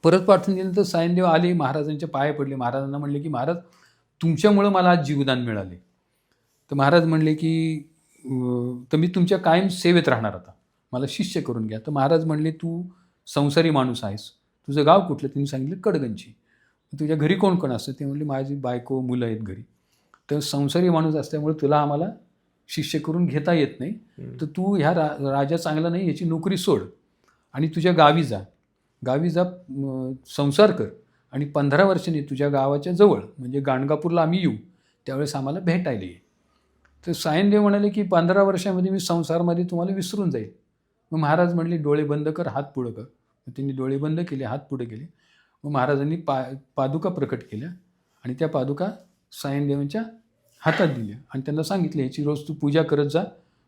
परत पाठवून दिल्यानंतर सायनदेव आले, महाराजांच्या पाया पडले. महाराजांना म्हणले की महाराज तुमच्यामुळं मला आज जीवदान मिळाले. तर महाराज म्हणले की तर मी तुमच्या कायम सेवेत राहणार आता, मला शिष्य करून घ्या. तर महाराज म्हणले तू संसारी माणूस आहेस, तुझं गाव कुठलं? त्यांनी सांगितलं कडगंची. तुझ्या घरी कोण कोण असतं? ते म्हणले माझी बायको मुलं आहेत घरी. तर संसारी माणूस असल्यामुळे तुला आम्हाला शिष्य करून घेता येत नाही, तर तू ह्या राजा चांगला नाही, याची नोकरी सोड आणि तुझ्या गावी जा. गावी जा, संसार कर आणि 15 वर्षांनी तुझ्या गावाच्या जवळ म्हणजे गाणगापूरला आम्ही येऊ, त्यावेळेस आम्हाला भेटायला ये. तर सायनदेव म्हणाले की 15 वर्षामध्ये मी संसारमध्ये तुम्हाला विसरून जाईल. मग महाराज म्हणले डोळे बंद कर, हात पुढं कर. मग त्यांनी डोळे बंद केले, हात पुढे केले. मग महाराजांनी पादुका प्रकट केल्या आणि त्या पादुका सायनदेवांच्या हातात दिल्या आणि त्यांना सांगितलं ह्याची रोज तू पूजा करत जा,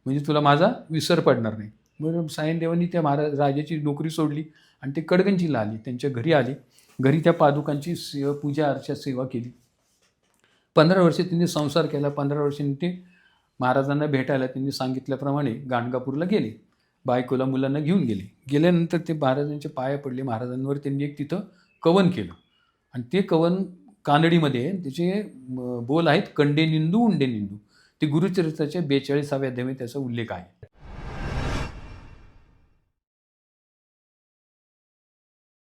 म्हणजे तुला माझा विसर पडणार नाही. मग सायनदेवांनी त्या राजाची नोकरी सोडली आणि ते कडगंजीला आली, त्यांच्या घरी आली. घरी त्या पादुकांची पूजा अर्चा सेवा केली. 15 वर्षे त्यांनी संसार केला. 15 वर्षांनी ते महाराजांना भेटायला त्यांनी सांगितल्याप्रमाणे गाणगापूरला गेले. बायकोला मुलांना घेऊन गेले. गेल्यानंतर ते महाराजांच्या पाया पडले. महाराजांवर त्यांनी एक तिथं कवन केलं आणि ते कवन कानडीमध्ये त्याचे बोल आहेत, कंडे निंदू उंडे निंदू. ते गुरुचरित्राच्या 42व्या अध्यायामध्ये त्याचा उल्लेख आहे.